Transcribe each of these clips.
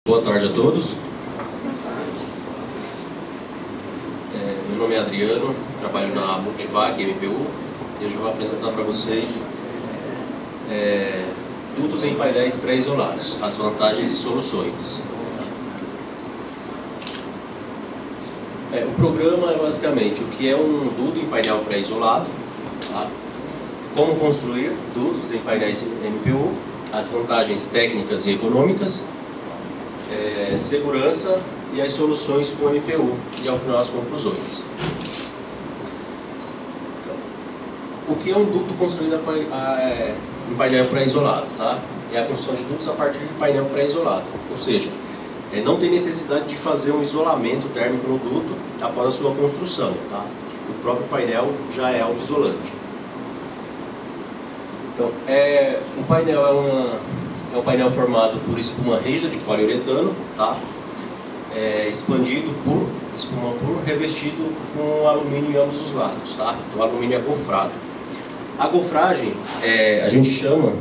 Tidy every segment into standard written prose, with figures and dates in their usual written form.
Boa tarde a todos. Meu nome é Adriano, trabalho na Multivac MPU e hoje eu vou apresentar para vocês dutos em painéis pré-isolados, as vantagens e soluções. O programa é basicamente o que é um duto em painel pré-isolado, tá? Como construir dutos em painéis MPU, as vantagens técnicas e econômicas, segurança e as soluções com MPU e ao final as conclusões. Então, o que é um duto construído em painel pré-isolado, tá? É a construção de dutos a partir de painel pré-isolado, ou seja, não tem necessidade de fazer um isolamento térmico no duto após a sua construção, tá? O próprio painel já é autoisolante. Então, o painel é um painel formado por espuma rígida de poliuretano, tá? Expandido por espuma puro, revestido com alumínio em ambos os lados, tá? Então, o alumínio é gofrado. A gofragem, a gente chama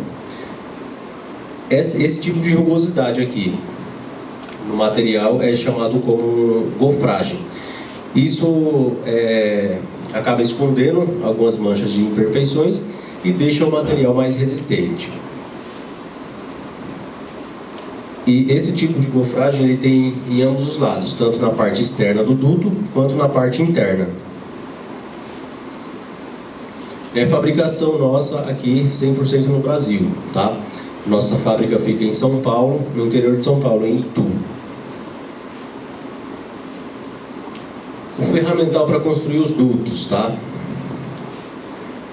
esse tipo de rugosidade aqui no material é chamado como gofragem. Isso acaba escondendo algumas manchas de imperfeições e deixa o material mais resistente. E esse tipo de gofragem ele tem em ambos os lados, tanto na parte externa do duto quanto na parte interna. É fabricação nossa aqui 100% no Brasil, tá? Nossa fábrica fica em São Paulo, no interior de São Paulo, em Itu. O ferramental para construir os dutos, tá?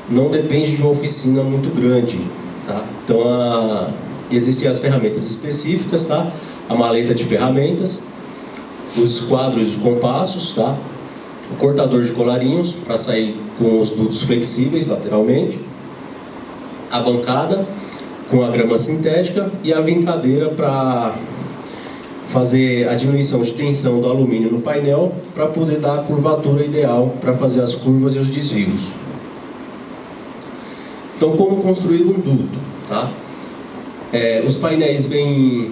Não depende de uma oficina muito grande, tá? Então, existem as ferramentas específicas, tá? A maleta de ferramentas, os quadros e os compassos, tá? O cortador de colarinhos para sair com os dutos flexíveis lateralmente, a bancada com a grama sintética e a vincadeira para fazer a diminuição de tensão do alumínio no painel para poder dar a curvatura ideal para fazer as curvas e os desvios. Então, como construir um duto, tá? Os painéis vêm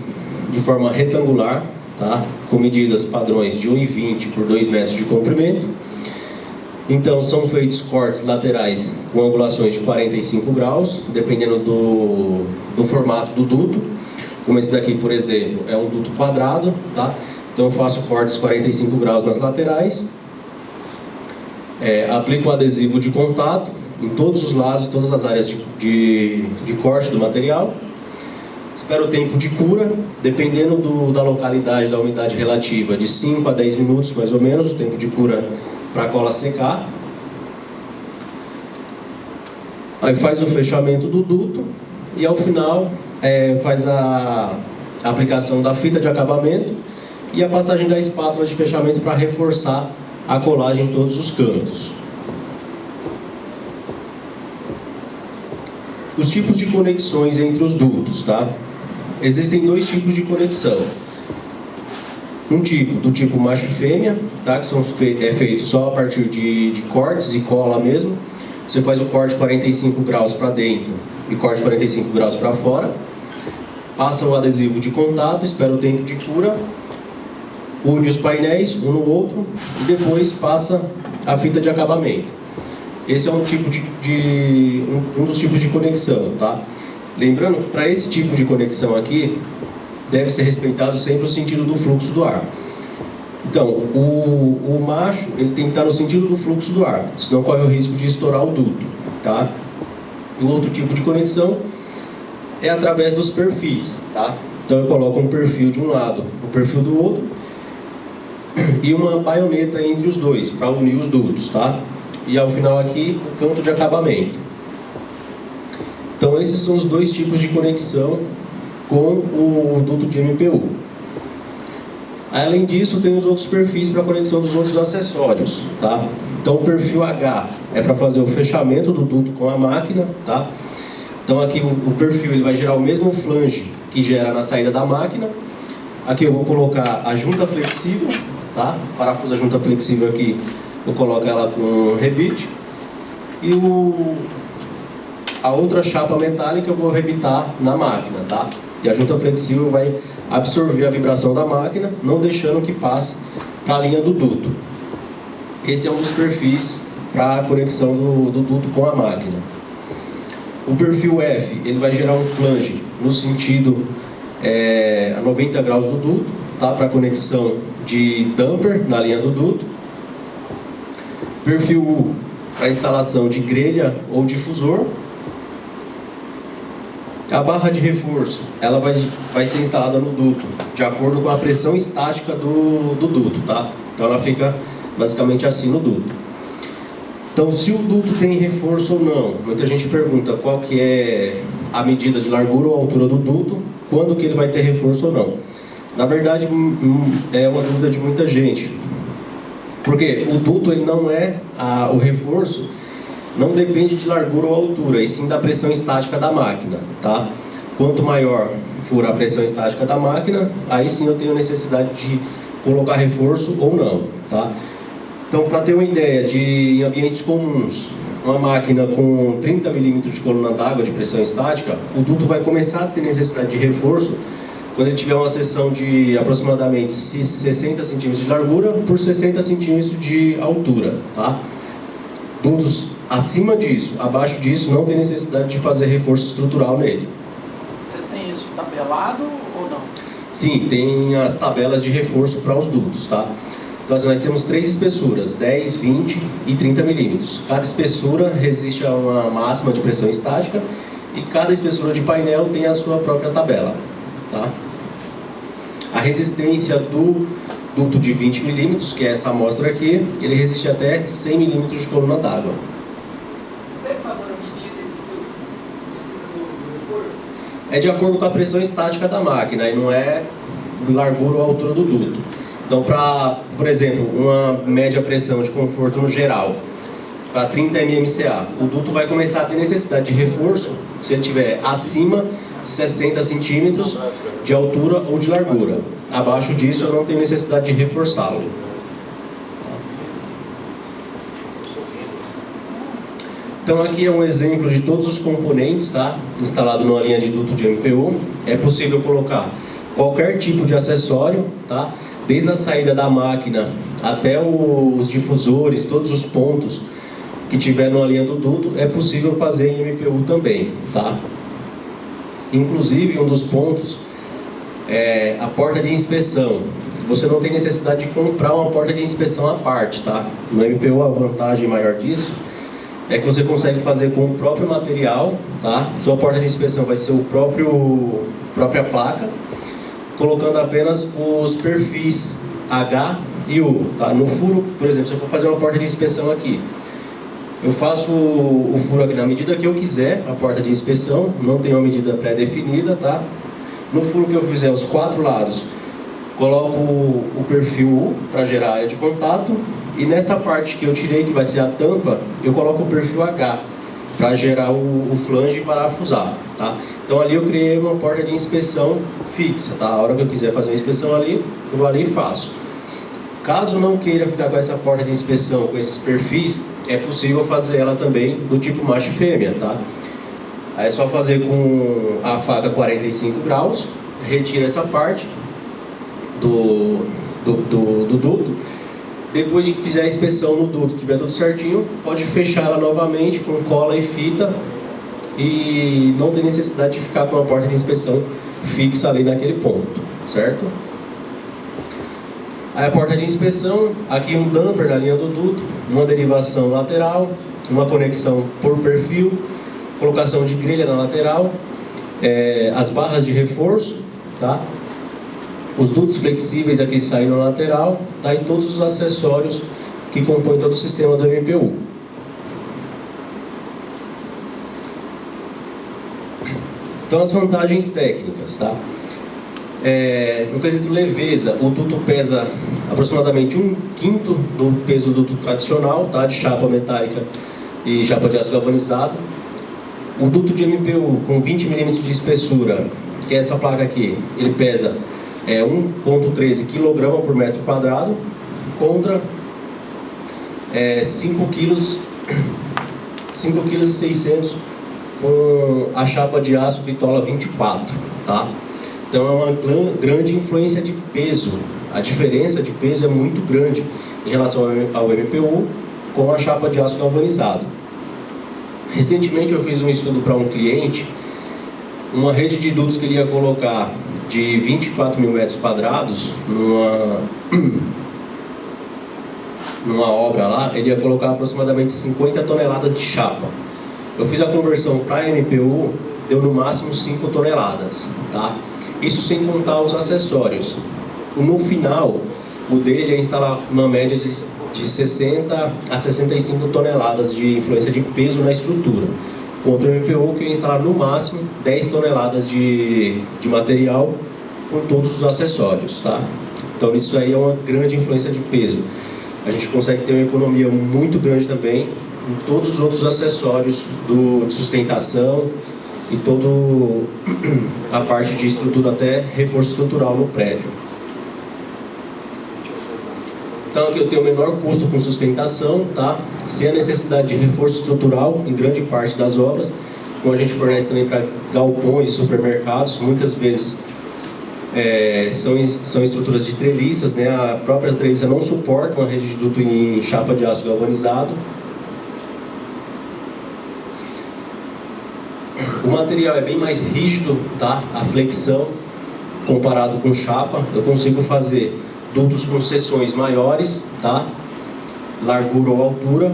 de forma retangular, tá? Com medidas padrões de 1,20 por 2 metros de comprimento. Então, são feitos cortes laterais com angulações de 45 graus, dependendo do formato do duto. Como esse daqui, por exemplo, é um duto quadrado, tá? Então eu faço cortes 45 graus nas laterais, aplico o adesivo de contato em todos os lados, todas as áreas de corte do material. Espero o tempo de cura, dependendo da localidade, da umidade relativa, de 5 a 10 minutos mais ou menos, o tempo de cura para a cola secar. Aí faz o fechamento do duto e ao final faz a aplicação da fita de acabamento e a passagem da espátula de fechamento para reforçar a colagem em todos os cantos. Os tipos de conexões entre os dutos, tá? Existem 2 tipos de conexão. Um tipo, do tipo macho e fêmea, tá? Que são feitos só a partir de cortes e cola mesmo. Você faz o corte 45 graus para dentro e corte 45 graus para fora. Passa o adesivo de contato, espera o tempo de cura, une os painéis um no outro e depois passa a fita de acabamento. Esse é um dos tipos de conexão, tá? Lembrando que para esse tipo de conexão aqui, deve ser respeitado sempre o sentido do fluxo do ar. Então, o macho, ele tem que estar no sentido do fluxo do ar, senão corre o risco de estourar o duto, tá? E o outro tipo de conexão é através dos perfis, tá? Então eu coloco um perfil de um lado, um perfil do outro e uma baioneta entre os dois para unir os dutos, tá? E ao final aqui o canto de acabamento. Então esses são os 2 tipos de conexão com o duto de MPU. Além disso, tem os outros perfis para conexão dos outros acessórios, tá? Então o perfil H é para fazer o fechamento do duto com a máquina, tá? Então aqui o perfil ele vai gerar o mesmo flange que gera na saída da máquina. Aqui eu vou colocar a junta flexível, tá? Parafuso a junta flexível aqui, eu coloco ela com rebite. E a outra chapa metálica eu vou rebitar na máquina, tá? E a junta flexível vai absorver a vibração da máquina, não deixando que passe para a linha do duto. Esse é um dos perfis para a conexão do duto com a máquina. O perfil F, ele vai gerar um flange no sentido a 90 graus do duto, tá? Para conexão de damper na linha do duto. Perfil U, para instalação de grelha ou difusor. A barra de reforço, ela vai ser instalada no duto, de acordo com a pressão estática do duto, tá? Então ela fica basicamente assim no duto. Então, se o duto tem reforço ou não, muita gente pergunta qual que é a medida de largura ou altura do duto, quando que ele vai ter reforço ou não. Na verdade, é uma dúvida de muita gente, porque o duto, ele não o reforço não depende de largura ou altura, e sim da pressão estática da máquina, tá? Quanto maior for a pressão estática da máquina, aí sim eu tenho necessidade de colocar reforço ou não, tá? Então, para ter uma ideia em ambientes comuns, uma máquina com 30 milímetros de coluna d'água de pressão estática, o duto vai começar a ter necessidade de reforço quando ele tiver uma seção de aproximadamente 60 centímetros de largura por 60 centímetros de altura, tá? Dutos acima disso, abaixo disso, não tem necessidade de fazer reforço estrutural nele. Vocês têm isso tabelado ou não? Sim, tem as tabelas de reforço para os dutos, tá? Então, nós temos 3 espessuras, 10, 20 e 30 milímetros. Cada espessura resiste a uma máxima de pressão estática e cada espessura de painel tem a sua própria tabela, tá? A resistência do duto de 20 milímetros, que é essa amostra aqui, ele resiste até 100 milímetros de coluna d'água. É de acordo com a pressão estática da máquina e não é largura ou altura do duto. Então, por exemplo, uma média pressão de conforto no geral, para 30 mmCA, o duto vai começar a ter necessidade de reforço se ele estiver acima de 60 centímetros de altura ou de largura. Abaixo disso, eu não tenho necessidade de reforçá-lo. Então, aqui é um exemplo de todos os componentes, tá? Instalado numa linha de duto de MPU. É possível colocar qualquer tipo de acessório, tá? Desde a saída da máquina até os difusores, todos os pontos que tiver numa linha do duto, é possível fazer em MPU também, tá? Inclusive, um dos pontos é a porta de inspeção. Você não tem necessidade de comprar uma porta de inspeção à parte, tá? No MPU, a vantagem maior disso é que você consegue fazer com o próprio material, tá? Sua porta de inspeção vai ser própria placa, colocando apenas os perfis H e U, tá? No furo, por exemplo, se eu for fazer uma porta de inspeção aqui, eu faço o furo aqui na medida que eu quiser, a porta de inspeção, não tem uma medida pré-definida, tá? No furo que eu fizer os 4 lados, coloco o perfil U para gerar área de contato, e nessa parte que eu tirei, que vai ser a tampa, eu coloco o perfil H para gerar o flange e parafusar, tá? Então ali eu criei uma porta de inspeção fixa, tá? A hora que eu quiser fazer uma inspeção ali, eu vou ali e faço. Caso não queira ficar com essa porta de inspeção, com esses perfis, é possível fazer ela também do tipo macho e fêmea, tá? Aí é só fazer com a faca 45 graus, retira essa parte do duto. Depois de que fizer a inspeção no duto, tiver tudo certinho, pode fechar ela novamente com cola e fita e não tem necessidade de ficar com a porta de inspeção fixa ali naquele ponto, certo? Aí a porta de inspeção, aqui um damper na linha do duto, uma derivação lateral, uma conexão por perfil, colocação de grelha na lateral, as barras de reforço, tá? Os dutos flexíveis aqui saem na lateral, tá? E todos os acessórios que compõem todo o sistema do MPU. Então, as vantagens técnicas, tá? No quesito leveza, o duto pesa aproximadamente 1/5 do peso do duto tradicional, tá? De chapa metálica e chapa de aço galvanizado. O duto de MPU com 20 milímetros de espessura, que é essa placa aqui, ele pesa 1,13 kg por metro quadrado contra 5,6 kg com a chapa de aço Bitola 24, tá? Então é uma grande influência de peso. A diferença de peso é muito grande em relação ao MPU com a chapa de aço galvanizado. Recentemente eu fiz um estudo para um cliente, uma rede de dutos que ele ia colocar de 24 mil metros quadrados numa obra lá, ele ia colocar aproximadamente 50 toneladas de chapa. Eu fiz a conversão para MPU, deu no máximo 5 toneladas, tá? Isso sem contar os acessórios. No final, o dele é instalar uma média de 60 a 65 toneladas de influência de peso na estrutura. Contra o MPU, que ia instalar no máximo 10 toneladas de material com todos os acessórios, tá? Então isso aí é uma grande influência de peso. A gente consegue ter uma economia muito grande também em todos os outros acessórios de sustentação e toda a parte de estrutura, até reforço estrutural no prédio. Então aqui eu tenho o menor custo com sustentação, tá? Sem a necessidade de reforço estrutural em grande parte das obras, como a gente fornece também para galpões e supermercados. Muitas vezes são estruturas de treliças, né? A própria treliça não suporta uma rede de duto em chapa de aço galvanizado. O material é bem mais rígido, tá? A flexão, comparado com chapa, eu consigo fazer dutos com seções maiores, tá? Largura ou altura.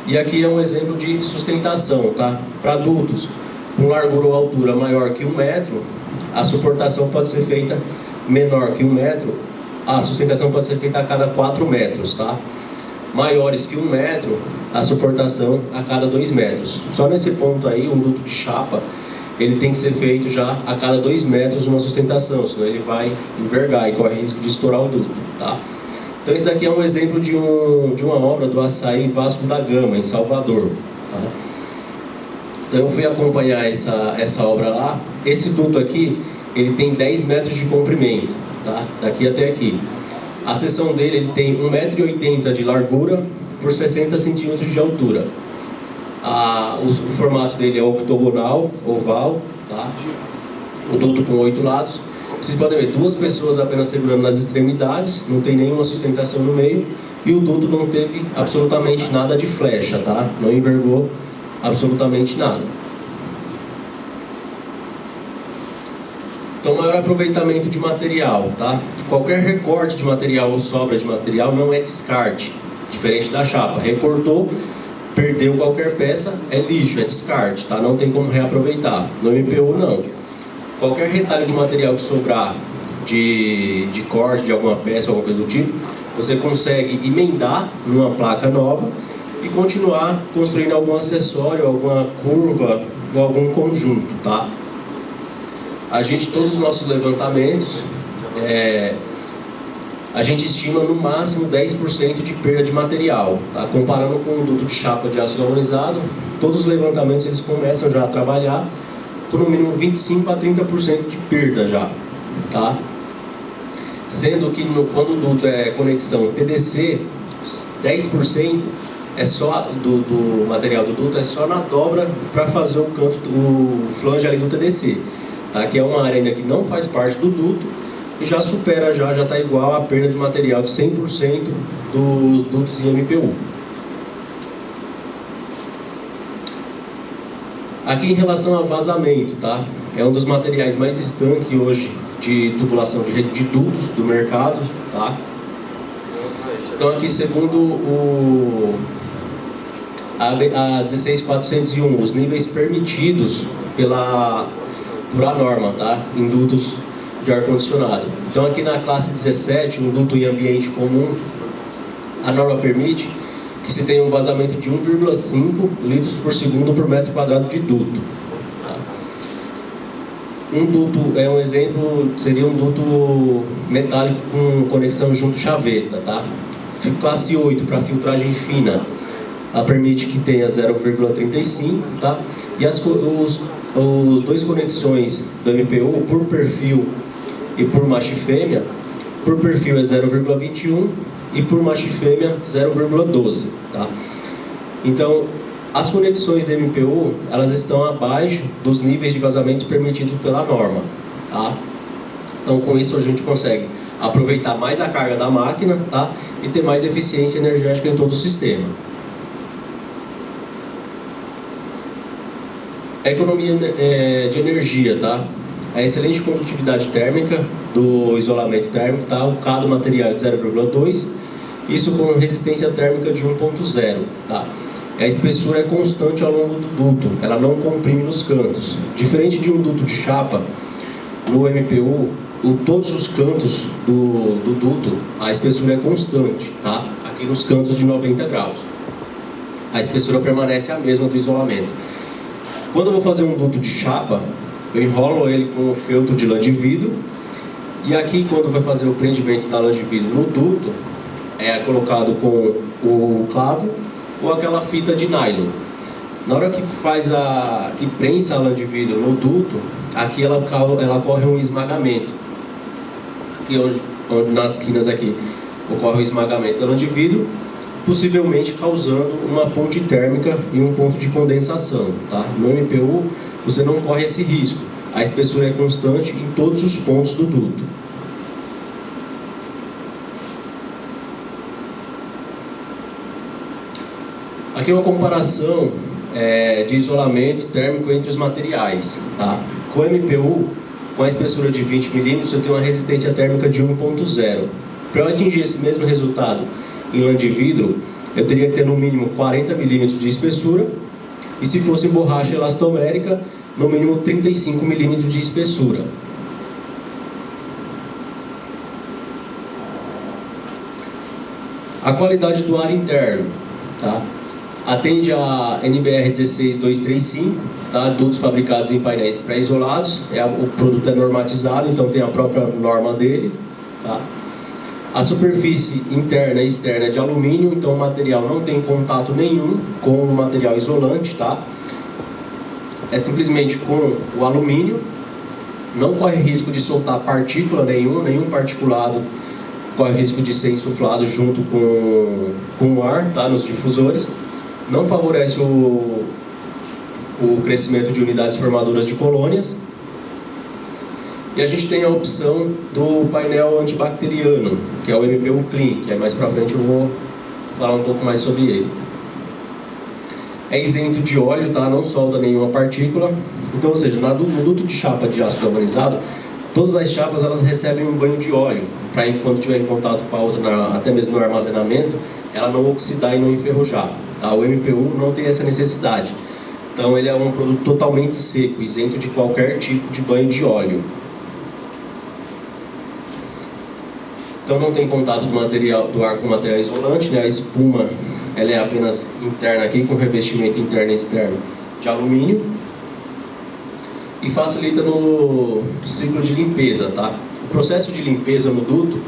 E aqui é um exemplo de sustentação, tá? Para dutos com largura ou altura maior que 1 metro, a suportação pode ser feita menor que 1 metro, a sustentação pode ser feita a cada 4 metros, tá? Maiores que 1 metro, a suportação a cada 2 metros. Só nesse ponto aí, um duto de chapa, ele tem que ser feito já a cada 2 metros uma sustentação, senão ele vai envergar e corre risco de estourar o duto, tá? Então esse daqui é um exemplo de uma obra do Açaí Vasco da Gama, em Salvador, tá? Então eu fui acompanhar essa obra lá. Esse duto aqui, ele tem 10 metros de comprimento, tá? Daqui até aqui. A seção dele, ele tem 1,80 m de largura por 60 centímetros de altura. O formato dele é octogonal, oval, tá? O duto com 8 lados. Vocês podem ver, 2 pessoas apenas segurando nas extremidades, não tem nenhuma sustentação no meio, e o duto não teve absolutamente nada de flecha, tá? Não envergou absolutamente nada. Então, maior aproveitamento de material, tá? Qualquer recorte de material ou sobra de material não é descarte, diferente da chapa. Recortou, perdeu qualquer peça, é lixo, é descarte, tá? Não tem como reaproveitar. No MPU, não. Qualquer retalho de material que sobrar de corte de alguma peça ou alguma coisa do tipo, você consegue emendar numa placa nova e continuar construindo algum acessório, alguma curva ou algum conjunto, tá? Todos os nossos levantamentos, a gente estima no máximo 10% de perda de material, tá? Comparando com o duto de chapa de aço galvanizado, todos os levantamentos eles começam já a trabalhar com no mínimo 25 a 30% de perda já, tá? Sendo que quando o duto é conexão TDC, 10% é só do material do duto, é só na dobra para fazer o flange ali do TDC, tá? Que é uma área ainda que não faz parte do duto e já supera, já está igual à perda de material de 100% dos dutos em MPU. Aqui em relação a vazamento, tá? É um dos materiais mais estanques hoje de tubulação de rede de dutos do mercado, tá? Então aqui, segundo a 16401, os níveis permitidos por a norma, tá? Em dutos de ar-condicionado. Então aqui na classe 17, um duto em ambiente comum, a norma permite que se tenha um vazamento de 1,5 litros por segundo por metro quadrado de duto. Um duto, um exemplo, seria um duto metálico com conexão junto chaveta, tá? Classe 8 para filtragem fina, ela permite que tenha 0,35, tá? E os dois conexões do MPU por perfil e por macho e fêmea, por perfil é 0,21 e por macho e fêmea 0,12, tá? Então, As conexões da MPU, elas estão abaixo dos níveis de vazamento permitidos pela norma, tá? Então, com isso, a gente consegue aproveitar mais a carga da máquina, tá? E ter mais eficiência energética em todo o sistema. A economia de energia, tá? A excelente condutividade térmica do isolamento térmico, tá? O K do material é de 0,2, isso com resistência térmica de 1,0, tá? A espessura é constante ao longo do duto, ela não comprime nos cantos. Diferente de um duto de chapa, no MPU, todos os cantos do duto, a espessura é constante, tá? Aqui nos cantos de 90 graus. A espessura permanece a mesma do isolamento. Quando eu vou fazer um duto de chapa, eu enrolo ele com o feltro de lã de vidro. E aqui, quando vai fazer o prendimento da lã de vidro no duto, é colocado com o clavo ou aquela fita de nylon. Na hora que que prensa a lã de vidro no duto, aqui ela ocorre um esmagamento. Aqui onde nas quinas aqui ocorre o esmagamento da lã de vidro, possivelmente causando uma ponte térmica e um ponto de condensação, tá? No MPU você não corre esse risco. A espessura é constante em todos os pontos do duto. Aqui é uma comparação de isolamento térmico entre os materiais, tá? Com o MPU, com a espessura de 20 mm, eu tenho uma resistência térmica de 1,0. Para eu atingir esse mesmo resultado em lã de vidro, eu teria que ter no mínimo 40 mm de espessura, e se fosse borracha elastomérica, no mínimo 35 mm de espessura. A qualidade do ar interno, tá? Atende a NBR 16235, tá? Dutos fabricados em painéis pré-isolados, o produto é normatizado, então tem a própria norma dele, tá? A superfície interna e externa é de alumínio, então o material não tem contato nenhum com o material isolante, tá? É simplesmente com o alumínio, não corre risco de soltar partícula nenhum particulado corre risco de ser insuflado junto com o ar, tá? Nos difusores. Não favorece o crescimento de unidades formadoras de colônias. E a gente tem a opção do painel antibacteriano, que é o MPU Clean, que mais pra frente eu vou falar um pouco mais sobre ele. É isento de óleo, tá? Não solta nenhuma partícula. Então, ou seja, no duto de chapa de aço galvanizado, todas as chapas elas recebem um banho de óleo, para quando estiver em contato com a outra, até mesmo no armazenamento, ela não oxidar e não enferrujar. Tá? O MPU não tem essa necessidade. Então ele é um produto totalmente seco, isento de qualquer tipo de banho de óleo. Então não tem contato do ar com o material isolante, né? A espuma ela é apenas interna aqui, com revestimento interno e externo de alumínio. E facilita no ciclo de limpeza, tá? O processo de limpeza no duto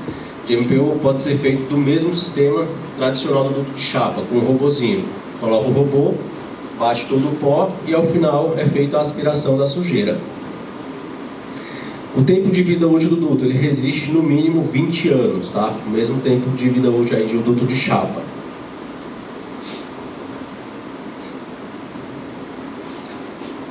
de MPU pode ser feito do mesmo sistema tradicional do duto de chapa, com um robozinho. Coloca o robô, bate todo o pó e ao final é feita a aspiração da sujeira. O tempo de vida útil do duto, ele resiste no mínimo 20 anos, tá? O mesmo tempo de vida útil aí do duto de chapa.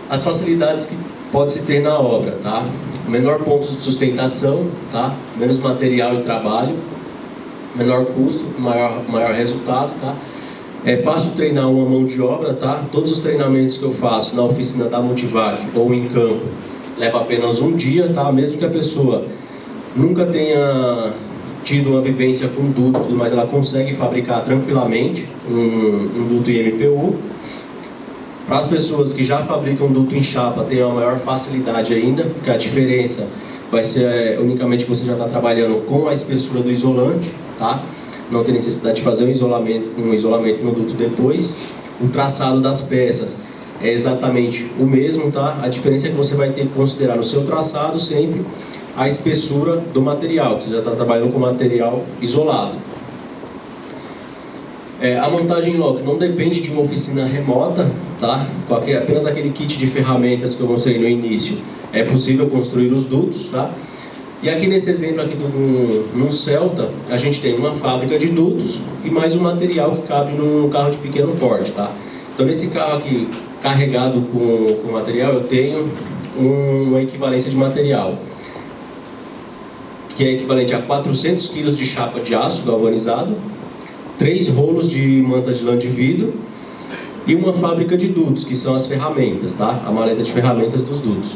As facilidades que pode-se ter na obra, tá? Menor ponto de sustentação, tá? Menos material e trabalho, menor custo, maior resultado, tá? É fácil treinar uma mão de obra, tá? Todos os treinamentos que eu faço na oficina da Multivac ou em campo leva apenas um dia, tá? Mesmo que a pessoa nunca tenha tido uma vivência com duto e tudo mais, ela consegue fabricar tranquilamente um duto em MPU. Para as pessoas que já fabricam duto em chapa, tem uma maior facilidade ainda, porque a diferença vai ser unicamente que você já está trabalhando com a espessura do isolante, tá? Não tem necessidade de fazer um isolamento no duto depois. O traçado das peças é exatamente o mesmo, tá? A diferença é que você vai ter que considerar no seu traçado sempre a espessura do material, que você já está trabalhando com material isolado. A montagem local não depende de uma oficina remota, tá? Com apenas aquele kit de ferramentas que eu mostrei no início, é possível construir os dutos, tá? E aqui nesse exemplo aqui num Celta, a gente tem uma fábrica de dutos e mais um material que cabe num carro de pequeno porte, tá? Então, nesse carro aqui, carregado com material, eu tenho uma equivalência de material, que é equivalente a 400 kg de chapa de aço galvanizado, 3 rolos de manta de lã de vidro e uma fábrica de dutos, que são as ferramentas, tá? A maleta de ferramentas dos dutos.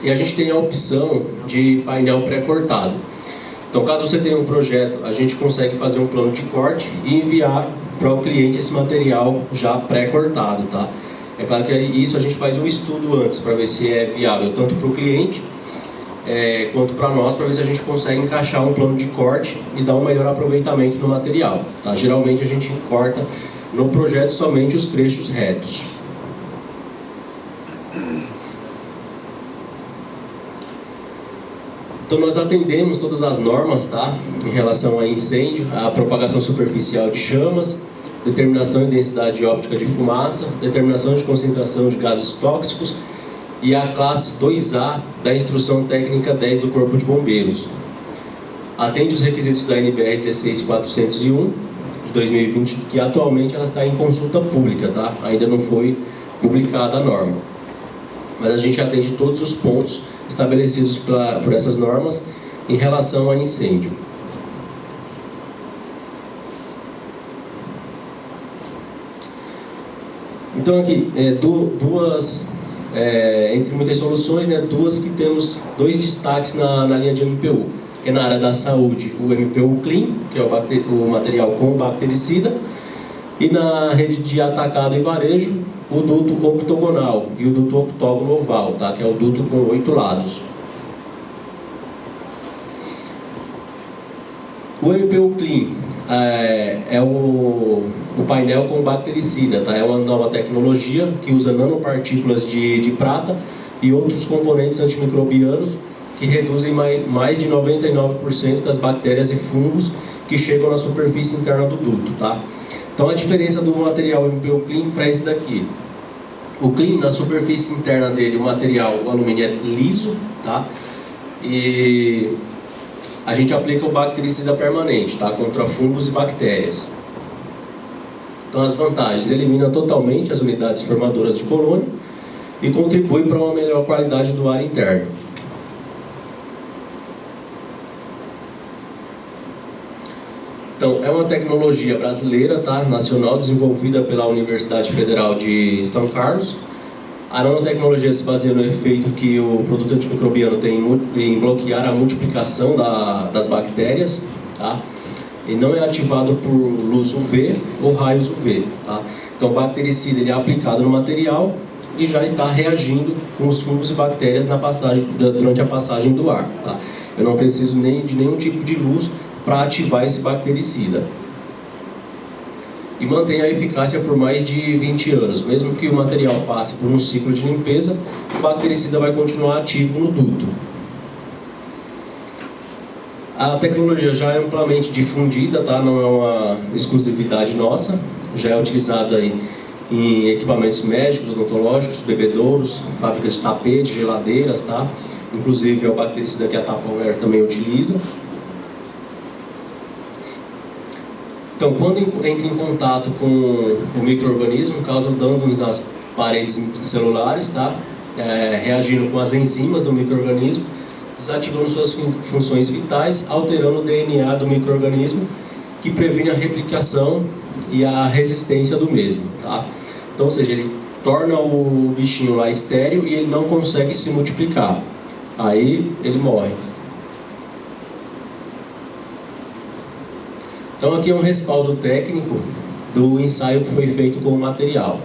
E a gente tem a opção de painel pré-cortado. Então, caso você tenha um projeto, a gente consegue fazer um plano de corte e enviar para o cliente esse material já pré-cortado, tá? É claro que isso a gente faz um estudo antes para ver se é viável tanto para o cliente quanto para nós, para ver se a gente consegue encaixar um plano de corte e dar um melhor aproveitamento no material, tá? Geralmente a gente corta no projeto somente os trechos retos. Então nós atendemos todas as normas, tá? Em relação a incêndio, a propagação superficial de chamas, determinação e densidade óptica de fumaça, determinação de concentração de gases tóxicos e a classe 2A da Instrução Técnica 10 do Corpo de Bombeiros. Atende os requisitos da NBR 16401 de 2020, que atualmente ela está em consulta pública, tá? Ainda não foi publicada a norma. Mas a gente atende todos os pontos estabelecidos por essas normas em relação a incêndio. Então aqui, entre muitas soluções, né, duas que temos 2 destaques na linha de MPU, que é na área da saúde, o MPU Clean, que é o material com bactericida, e na rede de atacado e varejo, o duto octogonal e o duto octógono oval, tá? Que é o duto com 8 lados. O MPU Clean é o painel com bactericida, tá? É uma nova tecnologia que usa nanopartículas de prata e outros componentes antimicrobianos que reduzem mais de 99% das bactérias e fungos que chegam na superfície interna do duto, tá? Então a diferença do material MPU Clean para esse daqui: o Clean, na superfície interna dele, o material, o alumínio é liso, tá? E a gente aplica o bactericida permanente, tá? Contra fungos e bactérias. Então as vantagens: elimina totalmente as unidades formadoras de colônia e contribui para uma melhor qualidade do ar interno. Então, é uma tecnologia brasileira, tá? Nacional, desenvolvida pela Universidade Federal de São Carlos. A nanotecnologia se baseia no efeito que o produto antimicrobiano tem em bloquear a multiplicação das bactérias, tá? E não é ativado por luz UV ou raios UV, tá? Então, o bactericida ele é aplicado no material e já está reagindo com os fungos e bactérias durante a passagem do ar, tá? Eu não preciso de nenhum tipo de luz para ativar esse bactericida. E mantém a eficácia por mais de 20 anos. Mesmo que o material passe por um ciclo de limpeza, o bactericida vai continuar ativo no duto. A tecnologia já é amplamente difundida, tá? Não é uma exclusividade nossa. Já é utilizada aí em equipamentos médicos, odontológicos, bebedouros, fábricas de tapete, geladeiras, tá? Inclusive é o bactericida que a Tupperware também utiliza. Então, quando entra em contato com o micro-organismo, causa danos nas paredes celulares, tá? Reagindo com as enzimas do micro-organismo, desativando suas funções vitais, alterando o DNA do micro-organismo, que previne a replicação e a resistência do mesmo, tá? Então, ou seja, ele torna o bichinho lá estéril e ele não consegue se multiplicar. Aí ele morre. Então aqui é um respaldo técnico do ensaio que foi feito com o material.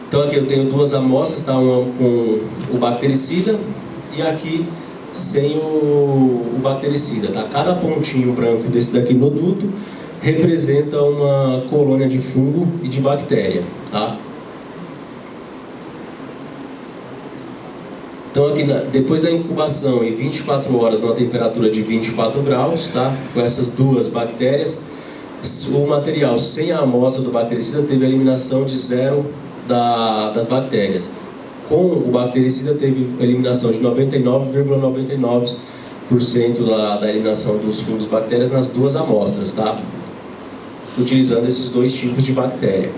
Então aqui eu tenho 2 amostras, tá? Uma com o bactericida e aqui sem o bactericida, tá? Cada pontinho branco desse daqui no duto representa uma colônia de fungo e de bactéria, tá? Então aqui, depois da incubação em 24 horas numa temperatura de 24 graus, tá? Com essas 2 bactérias, o material sem a amostra do bactericida teve a eliminação de 0 das bactérias. Com o bactericida teve a eliminação de 99,99% da eliminação dos fungos e bactérias nas duas amostras, tá? Utilizando esses dois tipos de bactéria.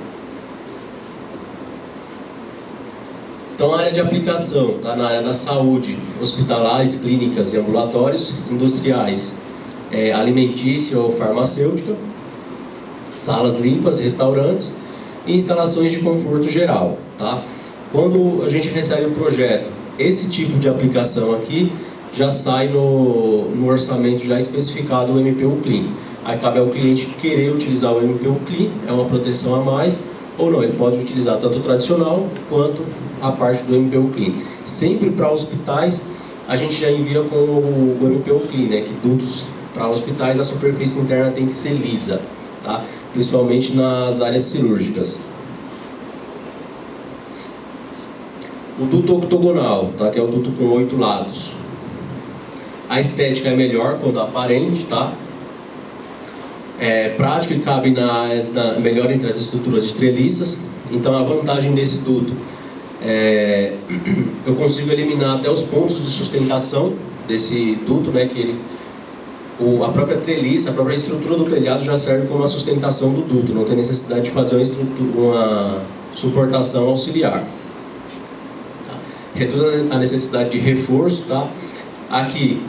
Então, a área de aplicação está na área da saúde, hospitalares, clínicas e ambulatórios, industriais, alimentícia ou farmacêutica, salas limpas, restaurantes e instalações de conforto geral, tá? Quando a gente recebe o projeto, esse tipo de aplicação aqui já sai no orçamento já especificado o MPU Clean. Aí cabe ao cliente querer utilizar o MPU Clean, é uma proteção a mais, ou não, ele pode utilizar tanto o tradicional quanto a parte do MPU Clean. Sempre para hospitais, a gente já envia com o MPU Clean, né, que dutos para hospitais a superfície interna tem que ser lisa, tá? Principalmente nas áreas cirúrgicas. O duto octogonal, tá? Que é o duto com 8 lados. A estética é melhor quando aparente, tá? É prático e cabe melhor entre as estruturas de treliças. Então a vantagem desse duto eu consigo eliminar até os pontos de sustentação desse duto, né? Que a própria treliça, a própria estrutura do telhado já serve como uma sustentação do duto. Não tem necessidade de fazer uma suportação auxiliar. Reduz a necessidade de reforço, tá? Aqui,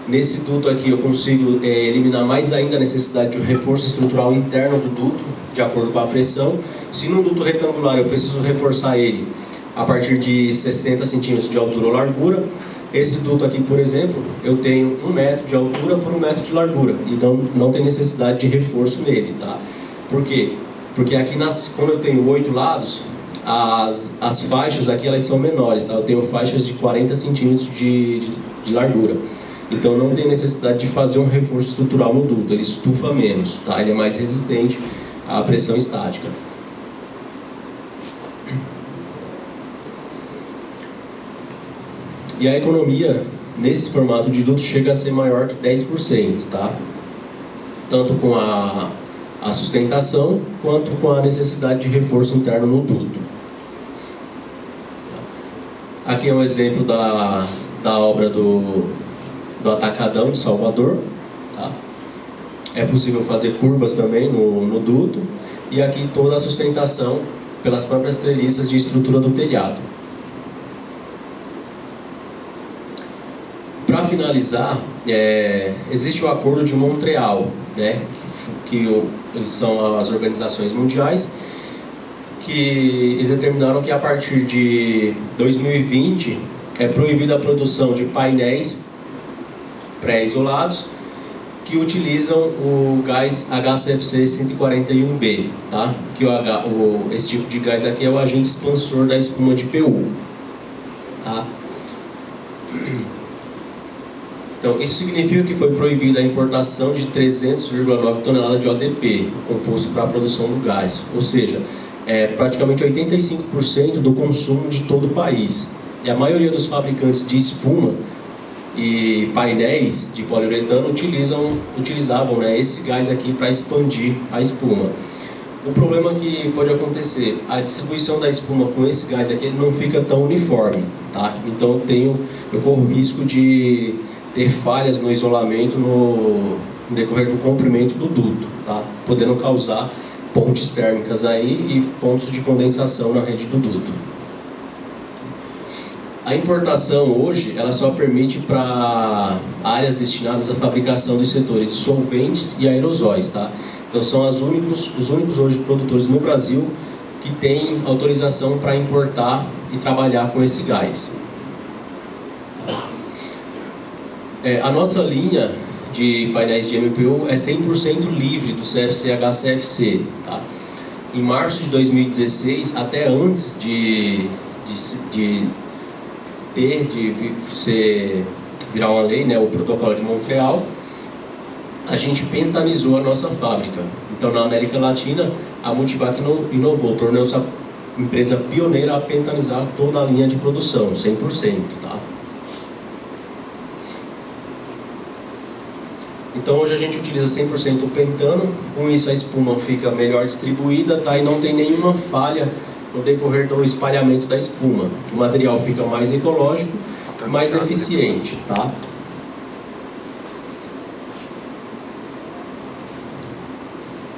nesse duto aqui, eu consigo eliminar mais ainda a necessidade de um reforço estrutural interno do duto, de acordo com a pressão. Se num duto retangular eu preciso reforçar ele a partir de 60 centímetros de altura ou largura, esse duto aqui, por exemplo, eu tenho 1 metro de altura por 1 metro de largura, e não tem necessidade de reforço nele, tá? Por quê? Porque aqui, como eu tenho 8 lados, as faixas aqui elas são menores, tá? Eu tenho faixas de 40 centímetros de largura. Então não tem necessidade de fazer um reforço estrutural no duto, ele estufa menos, tá? Ele é mais resistente à pressão estática. E a economia nesse formato de duto chega a ser maior que 10%, tá? Tanto com a sustentação quanto com a necessidade de reforço interno no duto. Aqui é um exemplo da obra do Atacadão de Salvador, tá? É possível fazer curvas também no duto, e aqui toda a sustentação pelas próprias treliças de estrutura do telhado. Para finalizar, existe o Acordo de Montreal, né, que são as organizações mundiais, que eles determinaram que a partir de 2020 é proibida a produção de painéis pré-isolados que utilizam o gás HCFC 141B, tá? Que esse tipo de gás aqui é o agente expansor da espuma de PU, tá? Então, isso significa que foi proibida a importação de 300,9 toneladas de ODP, composto para a produção do gás, ou seja, praticamente 85% do consumo de todo o país. E a maioria dos fabricantes de espuma e painéis de poliuretano utilizavam, né, esse gás aqui para expandir a espuma. O problema que pode acontecer, a distribuição da espuma com esse gás aqui ele não fica tão uniforme, tá? Então eu corro o risco de ter falhas no isolamento no decorrer do comprimento do duto, tá? Podendo causar pontes térmicas aí e pontos de condensação na rede do duto. A importação hoje, ela só permite para áreas destinadas à fabricação dos setores de solventes e aerosóis, tá? Então são os únicos hoje produtores no Brasil que têm autorização para importar e trabalhar com esse gás. A nossa linha de painéis de MPU é 100% livre do CFC-HCFC, tá? Em março de 2016, até antes de virar uma lei, né, o Protocolo de Montreal, a gente pentanizou a nossa fábrica. Então, na América Latina, a Multivac inovou, tornou-se a empresa pioneira a pentanizar toda a linha de produção, 100%, tá? Então hoje a gente utiliza 100% o pentano, com isso a espuma fica melhor distribuída, tá? E não tem nenhuma falha no decorrer do espalhamento da espuma. O material fica mais ecológico, mais eficiente, tá?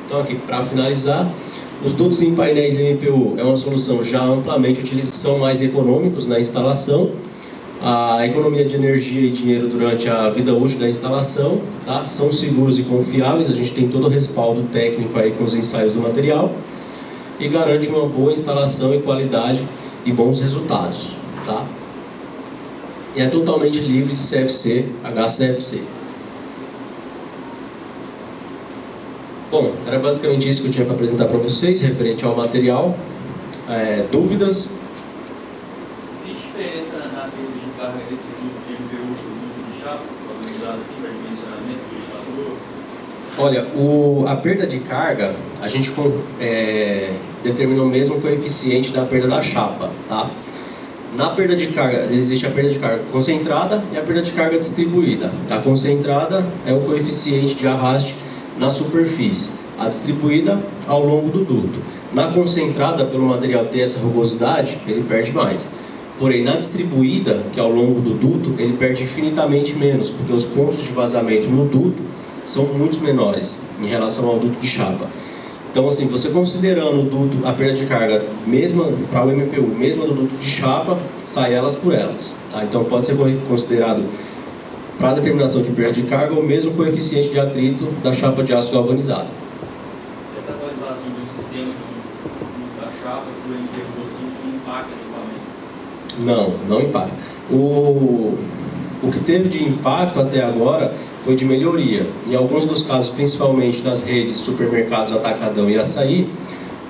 Então aqui, para finalizar, os dutos em painéis MPU é uma solução já amplamente utilizada, são mais econômicos na instalação, a economia de energia e dinheiro durante a vida útil da instalação, tá? São seguros e confiáveis, a gente tem todo o respaldo técnico aí com os ensaios do material e garante uma boa instalação e qualidade e bons resultados, tá? E é totalmente livre de CFC, HCFC. Bom, era basicamente isso que eu tinha para apresentar para vocês, referente ao material. Dúvidas? Existe diferença na perda de carga desse duto de MPU para o duto de chapa, organizado assim para dimensionamento do instalador? Olha, a perda de carga, a gente determina o mesmo coeficiente da perda da chapa, tá? Na perda de carga, existe a perda de carga concentrada e a perda de carga distribuída. A concentrada é o coeficiente de arraste na superfície, a distribuída ao longo do duto. Na concentrada, pelo material ter essa rugosidade, ele perde mais. Porém, na distribuída, que é ao longo do duto, ele perde infinitamente menos, porque os pontos de vazamento no duto são muito menores em relação ao duto de chapa. Então, assim, você considerando o duto, a perda de carga mesma para o MPU, mesma do duto de chapa, sai elas por elas. Tá? Então, pode ser considerado para a determinação de perda de carga o mesmo coeficiente de atrito da chapa de aço galvanizado. E a atualização do sistema da chapa para o MPU assim, não impacta no equipamento? Não impacta. O que teve de impacto até agora foi de melhoria. Em alguns dos casos, principalmente nas redes de supermercados Atacadão e Açaí,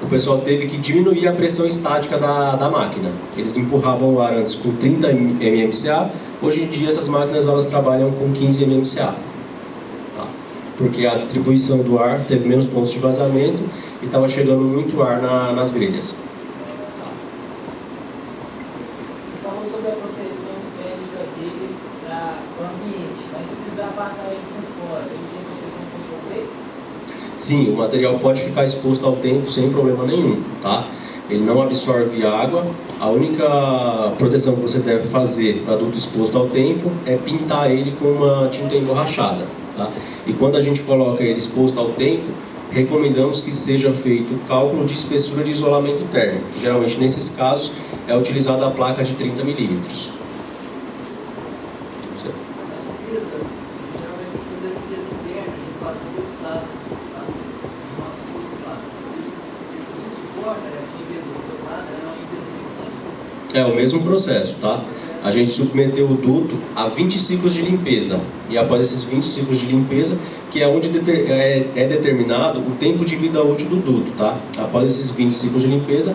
o pessoal teve que diminuir a pressão estática da máquina. Eles empurravam o ar antes com 30 mmCA, hoje em dia essas máquinas elas trabalham com 15 mmCA. Tá? Porque a distribuição do ar teve menos pontos de vazamento e estava chegando muito ar nas grelhas. Você falou sobre a proteção térmica dele para o ambiente, mas se precisar passar ele por fora, ele tem proteção contra o vapor? Sim, o material pode ficar exposto ao tempo sem problema nenhum, tá? Ele não absorve água, a única proteção que você deve fazer para duto exposto ao tempo é pintar ele com uma tinta emborrachada, tá? E quando a gente coloca ele exposto ao tempo, recomendamos que seja feito o cálculo de espessura de isolamento térmico, que geralmente nesses casos é utilizada a placa de 30 milímetros. É o mesmo processo, tá? A gente submeteu o duto a 20 ciclos de limpeza. E após esses 20 ciclos de limpeza, que é onde é determinado o tempo de vida útil do duto, tá? Após esses 20 ciclos de limpeza,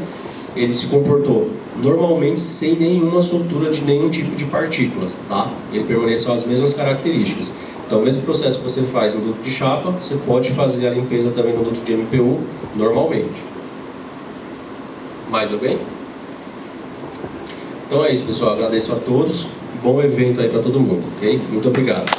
ele se comportou normalmente sem nenhuma soltura de nenhum tipo de partículas, tá? Ele permaneceu as mesmas características. Então, o mesmo processo que você faz no duto de chapa, você pode fazer a limpeza também no duto de MPU normalmente. Mais alguém? Então é isso, pessoal. Agradeço a todos. Bom evento aí para todo mundo, ok? Muito obrigado.